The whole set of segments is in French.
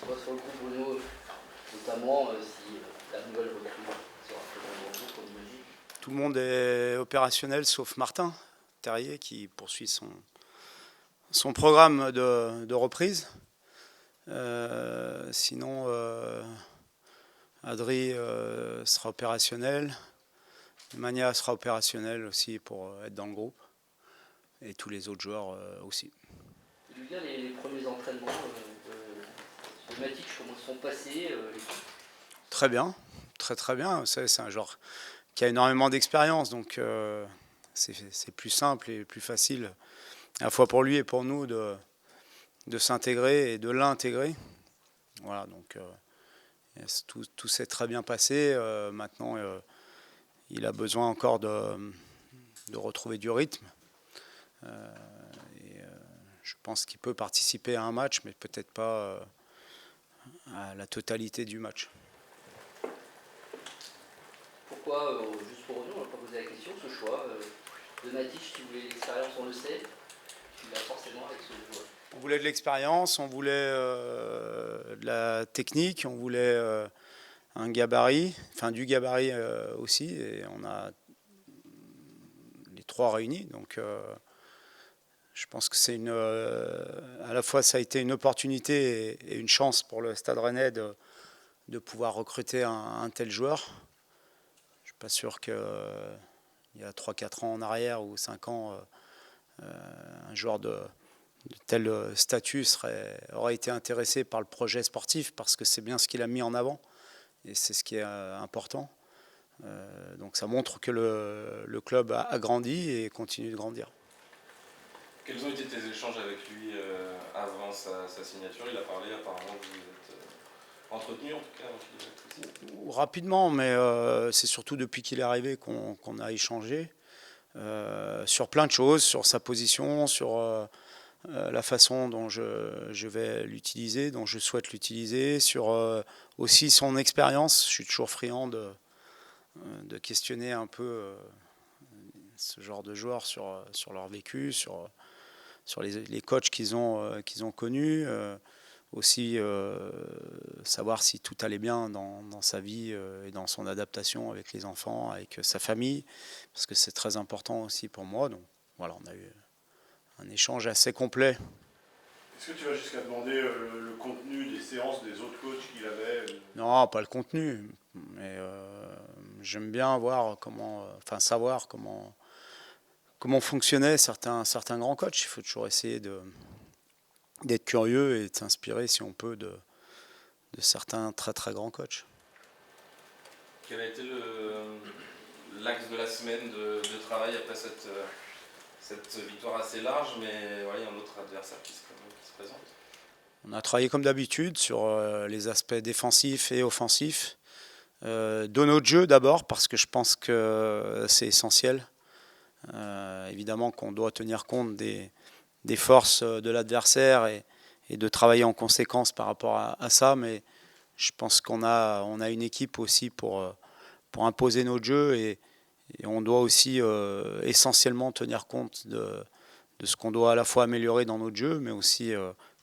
Toi, sur le coup, Bruno, notamment si la nouvelle recrue sera présente dans le groupe, on imagine. Tout le monde est opérationnel sauf Martin Terrier qui poursuit son programme de reprise. Sinon, Adri sera opérationnel. Mania sera opérationnel aussi pour être dans le groupe. Et tous les autres joueurs aussi. Tu veux dire les premiers entraînements de Matic, comment ils sont passés Très bien, très bien. C'est un joueur qui a énormément d'expérience, donc c'est plus simple et plus facile, à la fois pour lui et pour nous, de s'intégrer et de l'intégrer. Voilà, donc tout s'est très bien passé. Maintenant, il a besoin encore de retrouver du rythme. Je pense qu'il peut participer à un match, mais peut-être pas à la totalité du match. Pourquoi, juste pour nous, on n'a pas posé la question, ce choix de Matic, tu voulais l'expérience, on le sait, tu l'as forcément avec ce joueur. On voulait de l'expérience, on voulait de la technique, on voulait un gabarit, enfin du gabarit aussi, et on a les trois réunis. Donc je pense que c'est à la fois ça a été une opportunité et une chance pour le Stade Rennais de pouvoir recruter un tel joueur. Je ne suis pas sûr qu'il y a 3-4 ans en arrière ou 5 ans, un joueur de tel statut aurait été intéressé par le projet sportif parce que c'est bien ce qu'il a mis en avant et c'est ce qui est important. Donc ça montre que le club a grandi et continue de grandir. Quels ont été tes échanges avec lui avant sa signature? Il a parlé, apparemment vous vous êtes entretenu en tout cas avant qu'il arrive ici. Rapidement, mais c'est surtout depuis qu'il est arrivé qu'on a échangé sur plein de choses, sur sa position, sur la façon dont je vais l'utiliser, dont je souhaite l'utiliser, sur aussi son expérience. Je suis toujours friand de questionner un peu ce genre de joueurs sur leur vécu, sur les coachs qu'ils ont connus. Aussi savoir si tout allait bien dans sa vie et dans son adaptation avec les enfants, avec sa famille, parce que c'est très important aussi pour moi. Donc voilà, on a eu un échange assez complet. Est-ce que tu vas jusqu'à demander le contenu des séances des autres coachs qu'il avait Non, pas le contenu, mais j'aime bien savoir comment fonctionnaient certains grands coachs. Il faut toujours essayer d'être curieux et de s'inspirer, si on peut, de certains très très grands coachs. Quel a été l'axe de la semaine de travail après cette victoire assez large, mais voilà, il y a un autre adversaire qui se présente? On a travaillé comme d'habitude sur les aspects défensifs et offensifs de notre jeu d'abord, parce que je pense que c'est essentiel. Évidemment qu'on doit tenir compte des forces de l'adversaire et de travailler en conséquence par rapport à ça, mais je pense qu'on a une équipe aussi pour imposer notre jeu et on doit aussi essentiellement tenir compte de ce qu'on doit à la fois améliorer dans notre jeu, mais aussi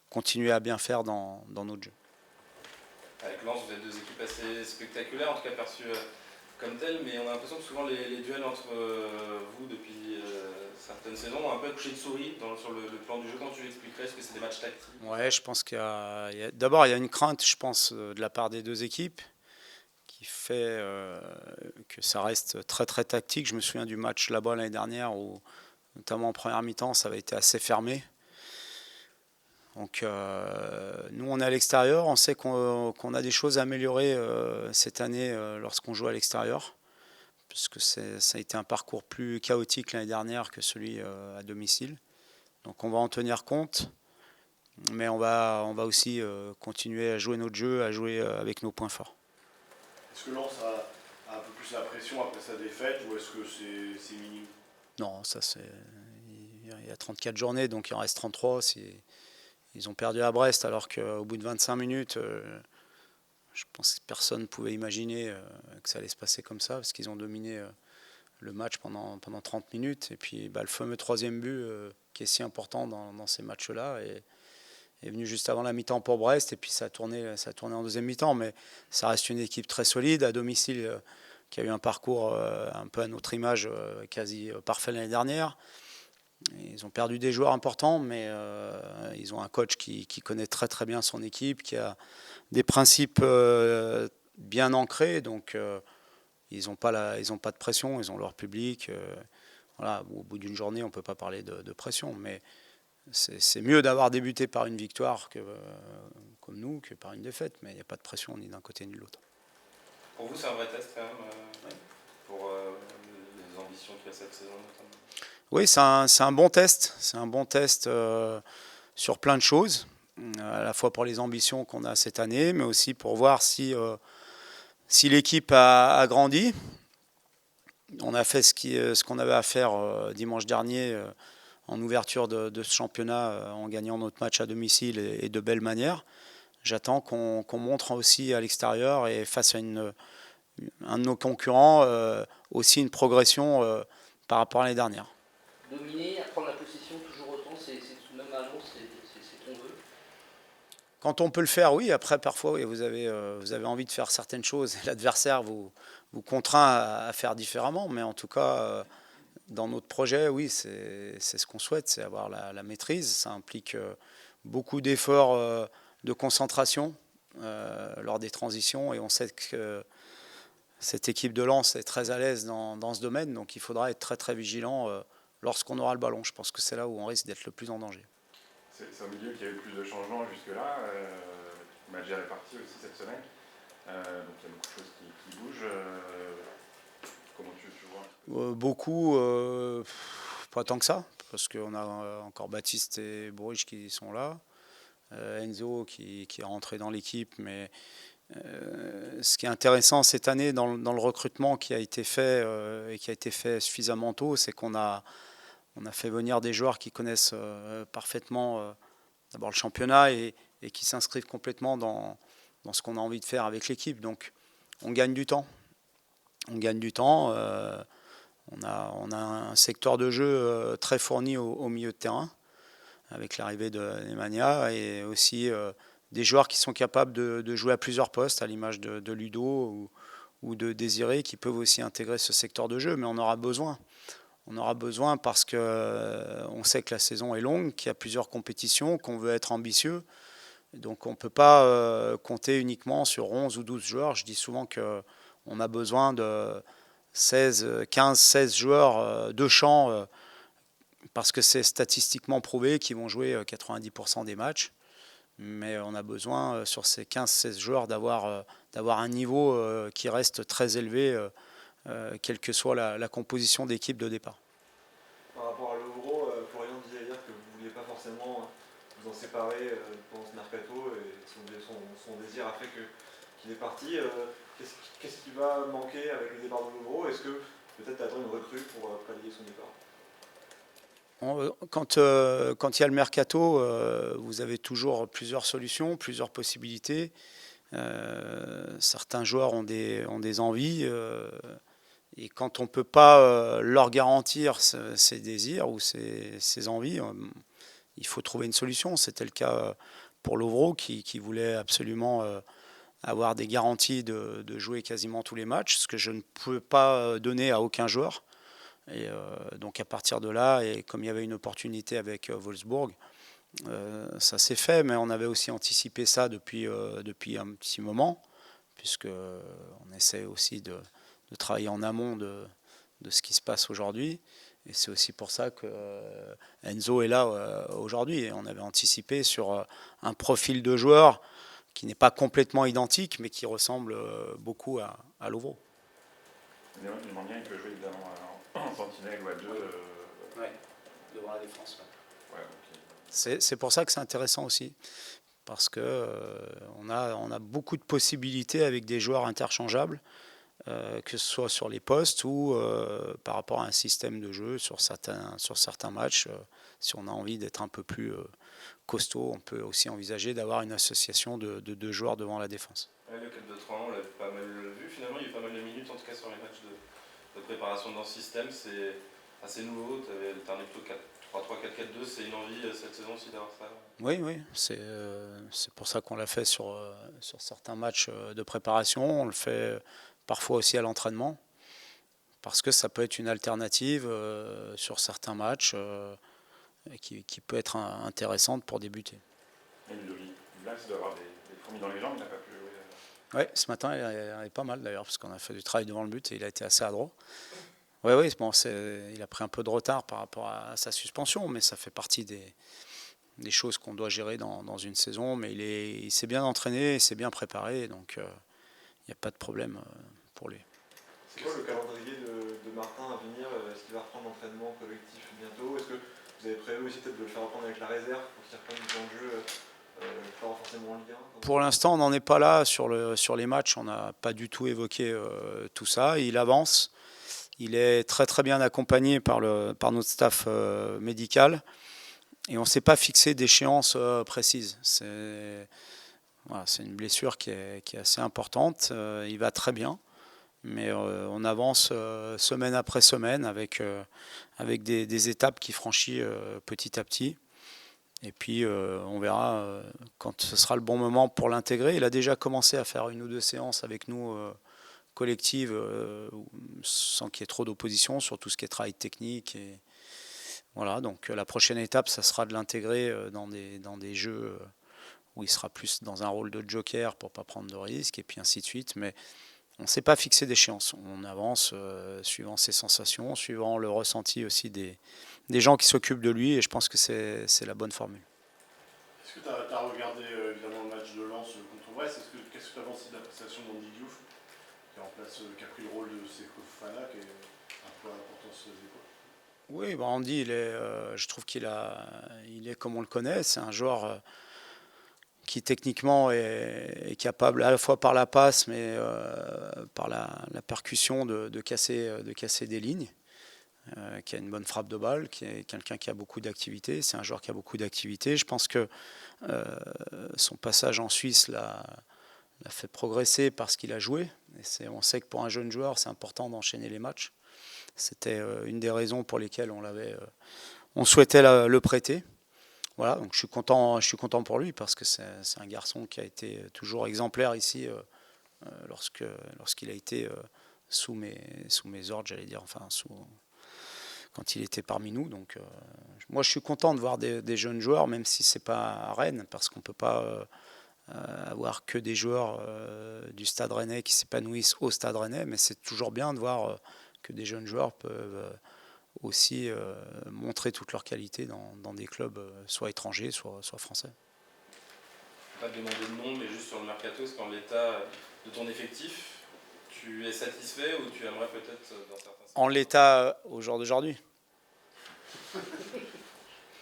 continuer à bien faire dans notre jeu. Avec Lens, vous êtes deux équipes assez spectaculaires, en tout cas perçues comme telles, mais on a l'impression que souvent les duels entre vous depuis certaines saisons ont un peu accouché de souris sur le plan du jeu. Comment tu l'expliquerais? Est-ce que c'est des matchs tactiques? Ouais, je pense d'abord il y a une crainte, je pense, de la part des deux équipes qui fait que ça reste très très tactique. Je me souviens du match là-bas l'année dernière où, notamment en première mi-temps, ça avait été assez fermé. Donc nous on est à l'extérieur, on sait qu'on a des choses à améliorer cette année lorsqu'on joue à l'extérieur, puisque ça a été un parcours plus chaotique l'année dernière que celui à domicile. Donc on va en tenir compte, mais on va aussi continuer à jouer notre jeu, à jouer avec nos points forts. Est-ce que Lens a un peu plus la pression après sa défaite ou est-ce que c'est minime? Non, il y a 34 journées, donc il en reste 33. Ils ont perdu à Brest alors qu'au bout de 25 minutes, je pense que personne ne pouvait imaginer que ça allait se passer comme ça, parce qu'ils ont dominé le match pendant 30 minutes. Et puis le fameux troisième but qui est si important dans ces matchs-là. est venu juste avant la mi-temps pour Brest, et puis ça a tourné en deuxième mi-temps. Mais ça reste une équipe très solide, à domicile, qui a eu un parcours un peu à notre image, quasi parfait l'année dernière. Ils ont perdu des joueurs importants, mais ils ont un coach qui connaît très très bien son équipe, qui a des principes bien ancrés, donc ils n'ont pas de pression, ils ont leur public. Voilà, au bout d'une journée, on ne peut pas parler de pression, mais c'est mieux d'avoir débuté par une victoire comme nous que par une défaite, mais il n'y a pas de pression ni d'un côté ni de l'autre. Pour vous, c'est un vrai test quand même, pour les ambitions qu'il y a cette saison notamment. Oui, c'est un bon test. C'est un bon test sur plein de choses, à la fois pour les ambitions qu'on a cette année, mais aussi pour voir si l'équipe a grandi. On a fait ce qu'on avait à faire dimanche dernier en ouverture de ce championnat en gagnant notre match à domicile et de belle manière. J'attends qu'on montre aussi à l'extérieur et face à un de nos concurrents aussi une progression par rapport à l'année dernière. Dominer, à prendre la possession toujours autant, c'est tout de même à Lens, c'est ton vœu. Quand on peut le faire, oui. Après, parfois, oui, vous avez envie de faire certaines choses et l'adversaire vous contraint à faire différemment. Mais en tout cas, dans notre projet, oui, c'est ce qu'on souhaite, c'est avoir la maîtrise. Ça implique beaucoup d'efforts de concentration lors des transitions. Et on sait que cette équipe de Lens est très à l'aise dans ce domaine. Donc il faudra être très très vigilant lorsqu'on aura le ballon. Je pense que c'est là où on risque d'être le plus en danger. C'est au milieu qu'il y a eu le plus de changements jusque-là. Madjer est parti aussi cette semaine. Donc il y a beaucoup de choses qui bougent. Comment tu vois Beaucoup, pas tant que ça, parce qu'on a encore Baptiste et Bourriche qui sont là. Enzo qui est rentré dans l'équipe, mais ce qui est intéressant cette année dans le recrutement qui a été fait et qui a été fait suffisamment tôt, c'est qu'on a fait venir des joueurs qui connaissent parfaitement d'abord le championnat et qui s'inscrivent complètement dans ce qu'on a envie de faire avec l'équipe. Donc on gagne du temps. On gagne du temps. On a un secteur de jeu très fourni au milieu de terrain avec l'arrivée de Nemanja et aussi des joueurs qui sont capables de jouer à plusieurs postes, à l'image de Ludo ou de Désiré, qui peuvent aussi intégrer ce secteur de jeu. Mais on aura besoin. On aura besoin parce qu'on sait que la saison est longue, qu'il y a plusieurs compétitions, qu'on veut être ambitieux. Donc on ne peut pas compter uniquement sur 11 ou 12 joueurs. Je dis souvent qu'on a besoin de 15, 16 joueurs de champ parce que c'est statistiquement prouvé qu'ils vont jouer 90% des matchs. Mais on a besoin sur ces 15-16 joueurs d'avoir un niveau qui reste très élevé quelle que soit la composition d'équipe de départ. Par rapport à l'Euro, Florian disait hier que vous ne vouliez pas forcément vous en séparer pendant ce mercato et son désir a fait qu'il est parti. Qu'est-ce qui va manquer avec le départ de l'Euro? Est-ce que peut-être attendre une recrue pour pallier son départ? Quand il y a le mercato, vous avez toujours plusieurs solutions, plusieurs possibilités. Certains joueurs ont des envies et quand on ne peut pas leur garantir ces désirs ou ces envies, il faut trouver une solution. C'était le cas pour Lovro qui voulait absolument avoir des garanties de jouer quasiment tous les matchs, ce que je ne pouvais pas donner à aucun joueur. Et donc à partir de là, et comme il y avait une opportunité avec Wolfsburg, ça s'est fait, mais on avait aussi anticipé ça depuis un petit moment, puisqu'on essaie aussi de travailler en amont de ce qui se passe aujourd'hui. Et c'est aussi pour ça que Enzo est là aujourd'hui. Et on avait anticipé sur un profil de joueur qui n'est pas complètement identique, mais qui ressemble beaucoup à Lovro. Nemanja, il peut jouer évidemment en sentinelle ou à deux. Ouais, devant la défense. Ouais, okay. C'est pour ça que c'est intéressant aussi, parce qu'on a beaucoup de possibilités avec des joueurs interchangeables, que ce soit sur les postes ou par rapport à un système de jeu sur certains matchs. Si on a envie d'être un peu plus costaud, on peut aussi envisager d'avoir une association de joueurs devant la défense. Ouais, le 4-2-3-1, on l'a pas mal vu. Finalement, il y a eu pas mal de minutes, en tout cas sur les matchs de préparation dans ce système. C'est assez nouveau. Tu as plutôt 3-3-4-4-2, c'est une envie cette saison aussi d'avoir ça? Oui, oui, c'est pour ça qu'on l'a fait sur certains matchs de préparation. On le fait parfois aussi à l'entraînement, parce que ça peut être une alternative sur certains matchs qui peut être intéressante pour débuter. Et Ludovic Blas doit avoir des fourmis dans les jambes, il n'a pas pu jouer. Oui, ce matin, il est pas mal d'ailleurs, parce qu'on a fait du travail devant le but et il a été assez adroit. Oui, oui, bon, il a pris un peu de retard par rapport à sa suspension, mais ça fait partie des choses qu'on doit gérer dans une saison. Mais il s'est bien entraîné, il s'est bien préparé, donc il n'y a pas de problème pour lui. C'est quoi le calendrier de Martin à venir? Est-ce qu'il va reprendre l'entraînement collectif bientôt? Est-ce que vous avez prévu aussi peut-être de le faire reprendre avec la réserve pour qu'il reprenne du temps de jeu, pas forcément en Ligue 1? Pour l'instant, on n'en est pas là sur les matchs. On n'a pas du tout évoqué tout ça. Il avance. Il est très très bien accompagné par notre staff médical. Et on ne s'est pas fixé d'échéance précise. C'est une blessure qui est assez importante. Il va très bien. Mais on avance semaine après semaine avec des étapes qu'il franchit petit à petit. Et puis on verra quand ce sera le bon moment pour l'intégrer. Il a déjà commencé à faire 1 ou 2 séances avec nous collectives sans qu'il y ait trop d'opposition sur tout ce qui est travail technique. Et voilà, donc la prochaine étape, ça sera de l'intégrer dans des jeux où il sera plus dans un rôle de joker pour ne pas prendre de risques, et puis ainsi de suite. Mais on ne s'est pas fixé d'échéance. On avance suivant ses sensations, suivant le ressenti aussi des gens qui s'occupent de lui, et je pense que c'est la bonne formule. Est-ce que tu as regardé évidemment le match de Lens contre Brest? Qu'est-ce que tu as pensé de la prestation d'Andy Diouf, qui a pris le rôle de Seko Fofana, qui est un peu à l'importance des épaules? Oui, Andy, je trouve qu'il est comme on le connaît. C'est un joueur qui techniquement est capable à la fois par la passe, mais par la percussion de casser des lignes, qui a une bonne frappe de balle, qui est quelqu'un qui a beaucoup d'activité. C'est un joueur qui a beaucoup d'activité. Je pense que son passage en Suisse l'a fait progresser parce qu'il a joué. On sait que pour un jeune joueur, c'est important d'enchaîner les matchs. C'était une des raisons pour lesquelles on souhaitait le prêter. Voilà, donc je suis content pour lui, parce que c'est un garçon qui a été toujours exemplaire ici lorsqu'il a été sous mes ordres, j'allais dire, enfin quand il était parmi nous. Donc moi je suis content de voir des jeunes joueurs, même si c'est pas à Rennes, parce qu'on peut pas avoir que des joueurs du Stade Rennais qui s'épanouissent au Stade Rennais, mais c'est toujours bien de voir que des jeunes joueurs peuvent aussi montrer toute leur qualité dans des clubs soit étrangers, soit français. Pas de demander de nom, mais juste sur le mercato, est-ce qu'en l'état de ton effectif, tu es satisfait ou tu aimerais peut-être dans certains secteurs? En l'état au jour d'aujourd'hui? Je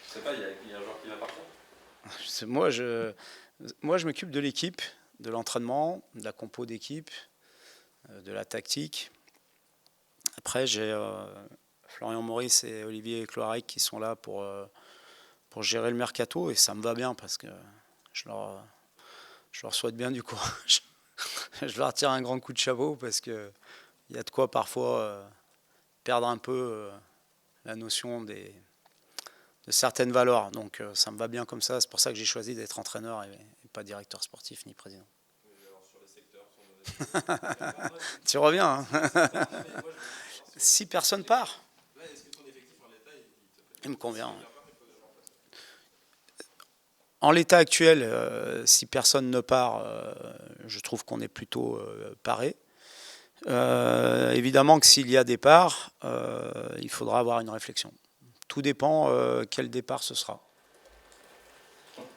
sais pas, il y a un joueur qui l'appartient? Moi, je m'occupe de l'équipe, de l'entraînement, de la compo d'équipe, de la tactique. Après, j'ai Florian Maurice et Olivier Cloarec qui sont là pour gérer le mercato, et ça me va bien, parce que je leur souhaite bien du courage. Je leur tire un grand coup de chapeau, parce qu'il y a de quoi parfois perdre un peu la notion de certaines valeurs. Donc ça me va bien comme ça. C'est pour ça que j'ai choisi d'être entraîneur et pas directeur sportif ni président. Sur les secteurs, Tu reviens, hein. Si personne part, est-ce que ton effectif en l'état, il me convient. En l'état actuel, si personne ne part, je trouve qu'on est plutôt paré. Évidemment que s'il y a départ, il faudra avoir une réflexion. Tout dépend quel départ ce sera.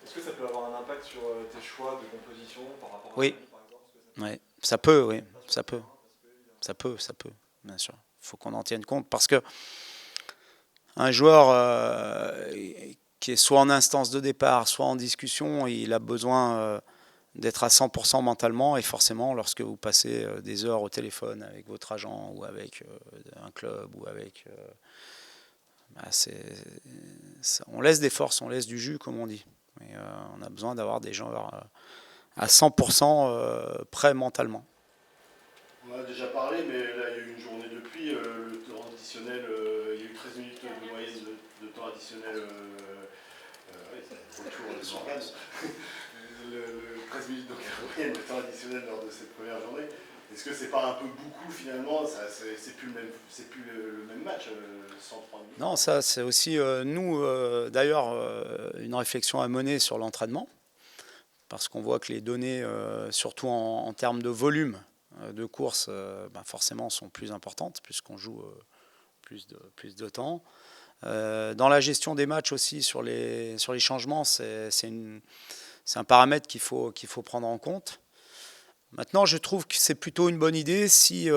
Est-ce que ça peut avoir un impact sur tes choix de composition par rapport à Oui. Rennes, par exemple? Oui, ça peut, oui, ça peut. Ça peut, bien sûr. Il faut qu'on en tienne compte, parce que un joueur qui est soit en instance de départ, soit en discussion, il a besoin d'être à 100% mentalement, et forcément, lorsque vous passez des heures au téléphone avec votre agent, ou avec un club, ou avec... on laisse des forces, on laisse du jus, comme on dit. Mais on a besoin d'avoir des gens à 100% prêts mentalement. On en a déjà parlé, mais là il y a eu une journée depuis, le temps additionnel, il y a eu 13 minutes de moyenne de temps additionnel. additionnel, oui, c'est le tour de Morgane. Le 13 minutes donc moyenne de temps additionnel lors de cette première journée. Est-ce que c'est pas un peu beaucoup finalement? C'est plus le même match, 103 minutes. Non, ça c'est aussi nous d'ailleurs une réflexion à mener sur l'entraînement, parce qu'on voit que les données, surtout en termes de volume de course, forcément sont plus importantes puisqu'on joue plus de temps. Dans la gestion des matchs aussi, sur les changements, c'est un paramètre qu'il faut prendre en compte. Maintenant, je trouve que c'est plutôt une bonne idée si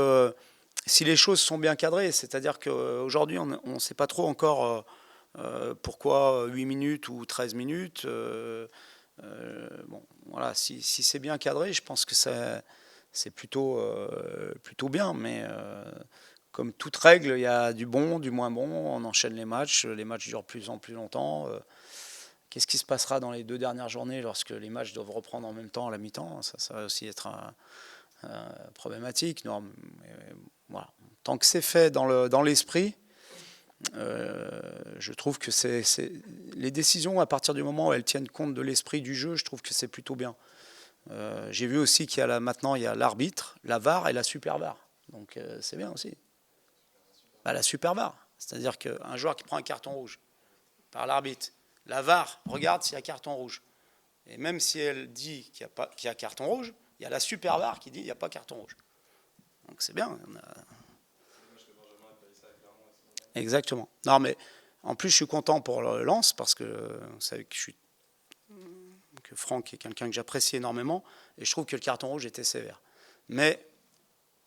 les choses sont bien cadrées. C'est-à-dire qu'aujourd'hui, on ne sait pas trop encore pourquoi 8 minutes ou 13 minutes. Bon, voilà, si c'est bien cadré, je pense que c'est plutôt bien. Mais comme toute règle, il y a du bon, du moins bon. On enchaîne les matchs durent plus en plus longtemps. Qu'est-ce qui se passera dans les 2 dernières journées lorsque les matchs doivent reprendre en même temps à la mi-temps? Ça va aussi être problématique. Non, mais, voilà. Tant que c'est fait dans l'esprit, je trouve que les décisions, à partir du moment où elles tiennent compte de l'esprit du jeu, je trouve que c'est plutôt bien. J'ai vu aussi qu'il y a maintenant il y a l'arbitre, la VAR et la super VAR. Donc c'est bien aussi. La super VAR, c'est-à-dire qu'un joueur qui prend un carton rouge par l'arbitre, la VAR regarde s'il y a carton rouge. Et même si elle dit qu'il y a carton rouge, il y a la super VAR qui dit qu'il n'y a pas carton rouge. Donc c'est bien. Exactement. Non, mais en plus, je suis content pour le Lens parce que vous savez que Franck est quelqu'un que j'apprécie énormément et je trouve que le carton rouge était sévère. Mais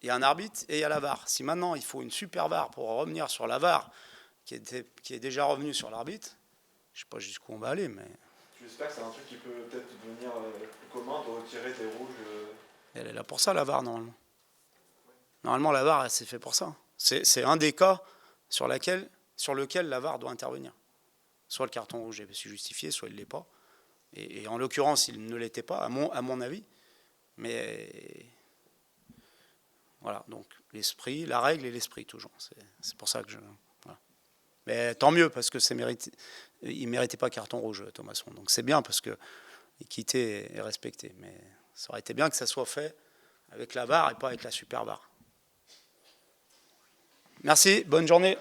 il y a un arbitre et il y a la VAR. Si maintenant il faut une super VAR pour revenir sur la VAR qui est déjà revenue sur l'arbitre, je ne sais pas jusqu'où on va aller, mais... Tu espères que c'est un truc qui peut peut-être devenir plus commun, de retirer des rouges Elle est là pour ça, la VAR, normalement. Normalement, la VAR, c'est fait pour ça. C'est un des cas sur lequel la VAR doit intervenir. Soit le carton rouge est justifié, soit il ne l'est pas. Et en l'occurrence, il ne l'était pas, à mon avis. Mais voilà, donc l'esprit, la règle et l'esprit, toujours. C'est pour ça que voilà. Mais tant mieux, parce que il ne méritait pas carton rouge, Thomasson. Donc c'est bien, parce que l'équité est respectée. Mais ça aurait été bien que ça soit fait avec la VAR et pas avec la super VAR. Merci, bonne journée.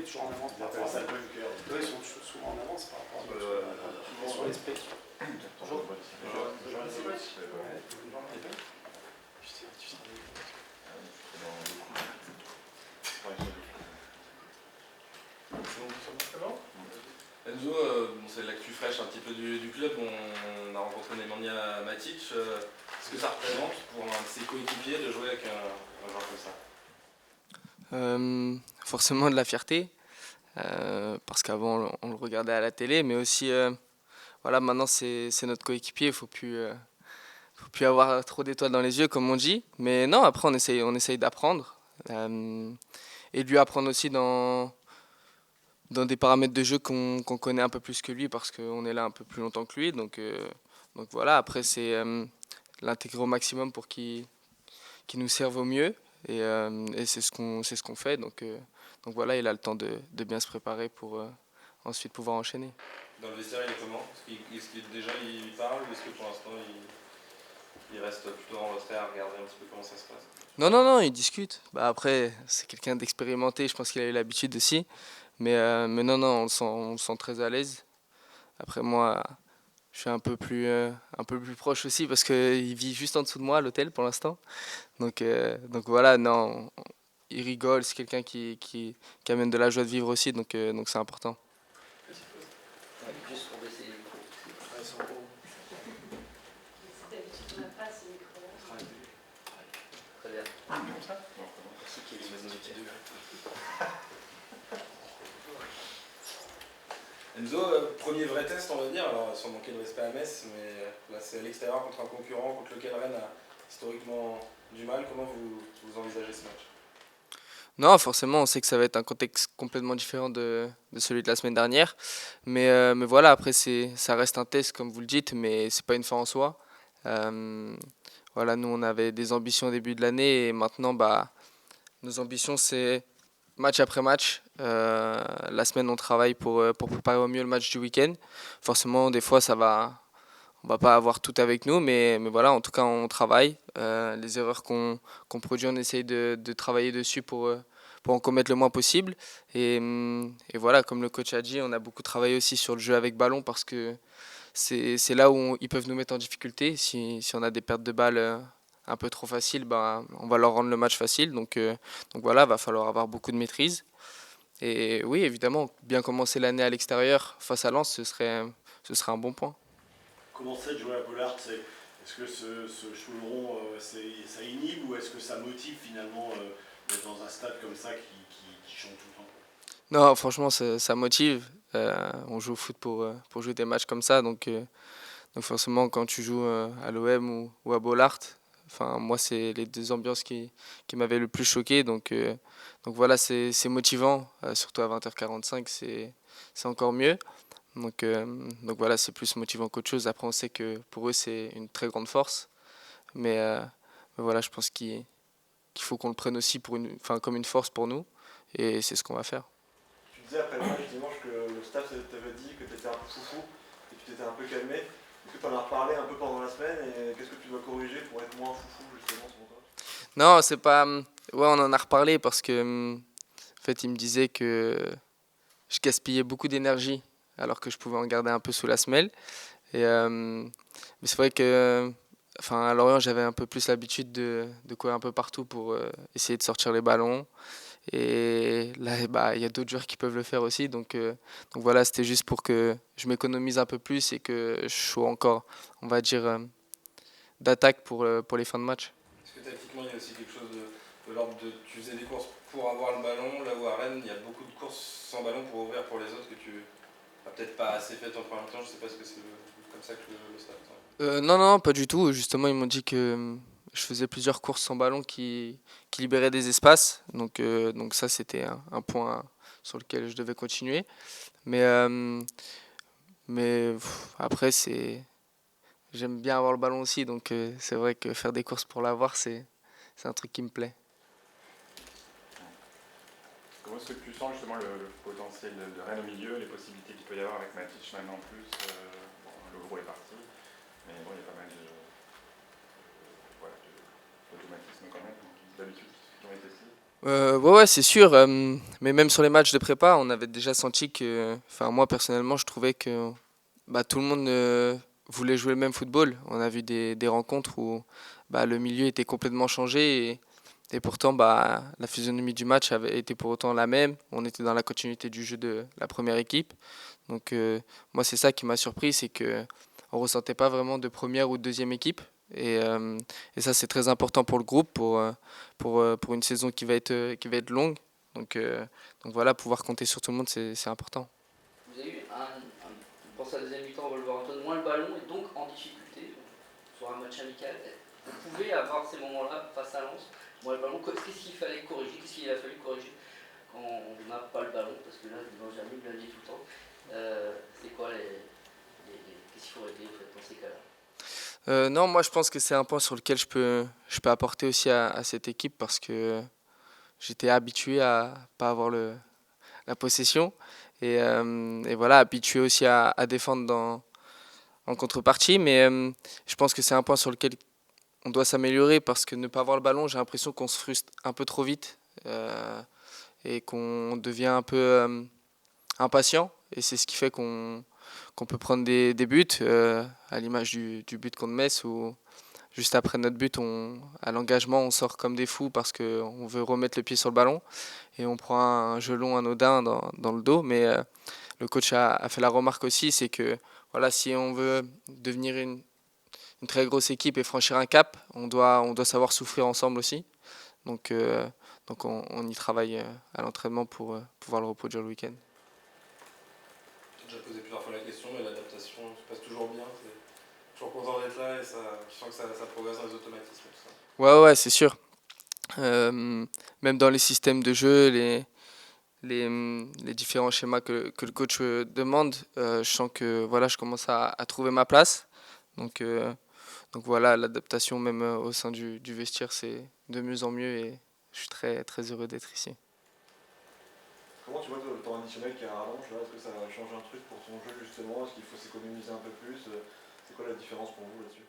Toujours en avance par rapport à ça. Eux, ils sont souvent en avance par rapport à sur l'esprit. Bonjour. Enzo, c'est l'actu fraîche un petit peu du club. On a rencontré Nemanja Matic. Est-ce que ça représente pour un de ses coéquipiers de jouer avec un joueur comme ça? Forcément de la fierté, parce qu'avant on le regardait à la télé, mais aussi voilà, maintenant c'est notre coéquipier, il faut plus avoir trop d'étoiles dans les yeux comme on dit, mais non, après on essaye d'apprendre et de lui apprendre aussi dans des paramètres de jeu qu'on connaît un peu plus que lui parce qu'on est là un peu plus longtemps que lui, donc voilà, après c'est l'intégrer au maximum pour qu'il nous serve au mieux. Et c'est ce qu'on fait, donc voilà, il a le temps de bien se préparer pour ensuite pouvoir enchaîner. Dans le vestiaire, il est comment? Est-ce qu'il déjà il parle ou est-ce que pour l'instant il reste plutôt en retrait à regarder un petit peu comment ça se passe? Non, il discute. Après, c'est quelqu'un d'expérimenté, je pense qu'il a eu l'habitude aussi, mais non, on le sent très à l'aise. Après moi, je suis un peu plus proche aussi parce qu'il vit juste en dessous de moi à l'hôtel pour l'instant. Donc voilà, non, il rigole, c'est quelqu'un qui amène de la joie de vivre aussi, donc c'est important. Juste pour baisser les micros. Très bien. Enzo, premier vrai test, on va dire, alors sans manquer de respect à Metz, mais là c'est à l'extérieur contre un concurrent contre lequel Rennes a historiquement du mal. Comment vous envisagez ce match? Non, forcément, on sait que ça va être un contexte complètement différent de celui de la semaine dernière, mais voilà, après ça reste un test comme vous le dites, mais c'est pas une fin en soi. Voilà, nous on avait des ambitions au début de l'année et maintenant nos ambitions c'est match après match. La semaine, on travaille pour préparer au mieux le match du week-end. Forcément, des fois, on va pas avoir tout avec nous, mais voilà, en tout cas, on travaille. Les erreurs qu'on produit, on essaye de travailler dessus pour en commettre le moins possible. Et voilà, comme le coach a dit, on a beaucoup travaillé aussi sur le jeu avec ballon parce que c'est là où ils peuvent nous mettre en difficulté. Si on a des pertes de balles un peu trop faciles, ben, on va leur rendre le match facile. Donc voilà, va falloir avoir beaucoup de maîtrise. Et oui, évidemment, bien commencer l'année à l'extérieur face à Lens, ce serait un bon point. Comment c'est de jouer à Bollaert? Est-ce que ce chaudron, ça inhibe ou est-ce que ça motive finalement d'être dans un stade comme ça qui chante tout le temps? Non, franchement, ça motive. On joue au foot pour jouer des matchs comme ça. Donc forcément, quand tu joues à l'OM ou à Bollaert, enfin, moi, c'est les deux ambiances qui m'avaient le plus choqué. Donc voilà, c'est motivant. Surtout à 20h45, c'est encore mieux. Donc voilà, c'est plus motivant qu'autre chose. Après, on sait que pour eux, c'est une très grande force. Mais voilà, je pense qu'il faut qu'on le prenne aussi enfin, comme une force pour nous. Et c'est ce qu'on va faire. Tu disais après le match dimanche que le staff t'avait dit que tu étais un peu foufou et que tu t'étais un peu calmé. Est-ce que tu en as reparlé un peu pendant la semaine et qu'est-ce que tu dois corriger pour être moins foufou justement selon toi? Non, c'est pas. Ouais, on en a reparlé parce que, en fait, il me disait que je gaspillais beaucoup d'énergie alors que je pouvais en garder un peu sous la semelle. Mais c'est vrai que, enfin, à Lorient, j'avais un peu plus l'habitude de courir un peu partout pour essayer de sortir les ballons. Et là, bah, il y a d'autres joueurs qui peuvent le faire aussi. Donc voilà, c'était juste pour que je m'économise un peu plus et que je sois encore, on va dire, d'attaque pour les fins de match. Est-ce que tactiquement, il y a aussi quelque chose de l'ordre de. Tu faisais des courses pour avoir le ballon, là où à Rennes, il y a beaucoup de courses sans ballon pour ouvrir pour les autres que tu n'as peut-être pas assez fait en première temps. Je sais pas ce que c'est comme ça que le staff. Non, pas du tout. Justement, ils m'ont dit que je faisais plusieurs courses sans ballon qui libéraient des espaces. Donc ça, c'était un point sur lequel je devais continuer. Mais, après, j'aime bien avoir le ballon aussi. Donc c'est vrai que faire des courses pour l'avoir, c'est un truc qui me plaît. Comment est-ce que tu sens justement le potentiel de Rennes au milieu, les possibilités qu'il peut y avoir avec Matic maintenant en plus bon, le gros est parti, mais bon, il y a pas mal d'automatisme quand même, d'habitude qui ont été testés. Ouais, c'est sûr. Mais même sur les matchs de prépa, on avait déjà senti que, enfin moi personnellement, je trouvais que bah, tout le monde voulait jouer le même football. On a vu des rencontres où bah, le milieu était complètement changé et pourtant bah, la physionomie du match avait été pour autant la même. On était dans la continuité du jeu de la première équipe. Donc moi c'est ça qui m'a surpris, c'est que on ressentait pas vraiment de première ou de deuxième équipe. Et ça c'est très important pour le groupe, pour une saison qui va être longue. Donc voilà, pouvoir compter sur tout le monde c'est important. Vous avez eu pour sa deuxième mi-temps, Wolverhampton moins le ballon et donc en difficulté sur un match amical. Vous pouvez avoir ces moments-là face à Lens, moins le ballon. Qu'est-ce qu'il fallait corriger? Qu'est-ce qu'il a fallu corriger quand on n'a pas le ballon? Parce que là, Benjamin l'a dit tout le temps. C'est quoi qu'est-ce qu'il faut régler en fait, dans ces cas-là? Non, moi je pense que c'est un point sur lequel je peux apporter aussi à cette équipe parce que j'étais habitué à pas avoir la possession et voilà, habitué aussi à défendre en contrepartie. Mais je pense que c'est un point sur lequel on doit s'améliorer parce que ne pas avoir le ballon, j'ai l'impression qu'on se frustre un peu trop vite et qu'on devient un peu impatient. Et c'est ce qui fait qu'on peut prendre des buts, à l'image du but contre Metz où juste après notre but, à l'engagement, on sort comme des fous parce qu'on veut remettre le pied sur le ballon et on prend un jeu long anodin dans le dos. Mais le coach a fait la remarque aussi, c'est que voilà, si on veut devenir une très grosse équipe et franchir un cap, on doit savoir souffrir ensemble aussi. Donc on y travaille à l'entraînement pour pouvoir le reproduire le week-end. J'ai déjà posé plusieurs fois la question, mais l'adaptation se passe toujours bien. T'es toujours content d'être là et tu sens que ça progresse dans les automatismes et tout ça. Ouais, c'est sûr. Même dans les systèmes de jeu, les différents schémas que le coach demande, je sens que voilà, je commence à trouver ma place. Donc voilà, l'adaptation même au sein du vestiaire, c'est de mieux en mieux et je suis très, très heureux d'être ici. Comment tu vois le temps additionnel qui est à rallonge là? Est-ce que ça va changer un truc pour ton jeu justement? Est-ce qu'il faut s'économiser un peu plus? C'est quoi la différence pour vous là-dessus?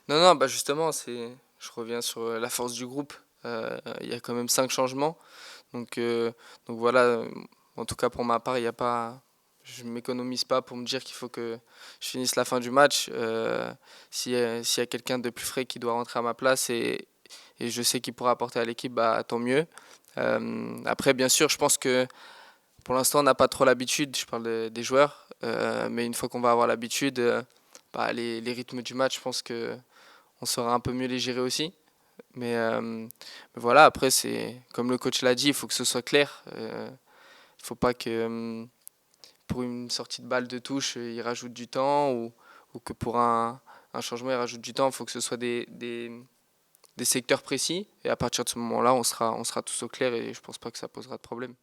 Non, non, bah justement, je reviens sur la force du groupe. Il y a quand même 5 changements. Donc, euh, donc voilà, en tout cas pour ma part, il y a pas, je ne m'économise pas pour me dire qu'il faut que je finisse la fin du match. S'il y a quelqu'un de plus frais qui doit rentrer à ma place et je sais qu'il pourra apporter à l'équipe, bah, tant mieux. Après, bien sûr, je pense que pour l'instant, on n'a pas trop l'habitude, je parle des joueurs, mais une fois qu'on va avoir l'habitude, bah, les rythmes du match, je pense qu'on saura un peu mieux les gérer aussi. Mais voilà, après, c'est comme le coach l'a dit, il faut que ce soit clair. Il ne faut pas que pour une sortie de balle de touche, il rajoute du temps ou que pour un changement, il rajoute du temps. Il faut que ce soit des secteurs précis. Et à partir de ce moment-là, on sera tous au clair et je ne pense pas que ça posera de problème.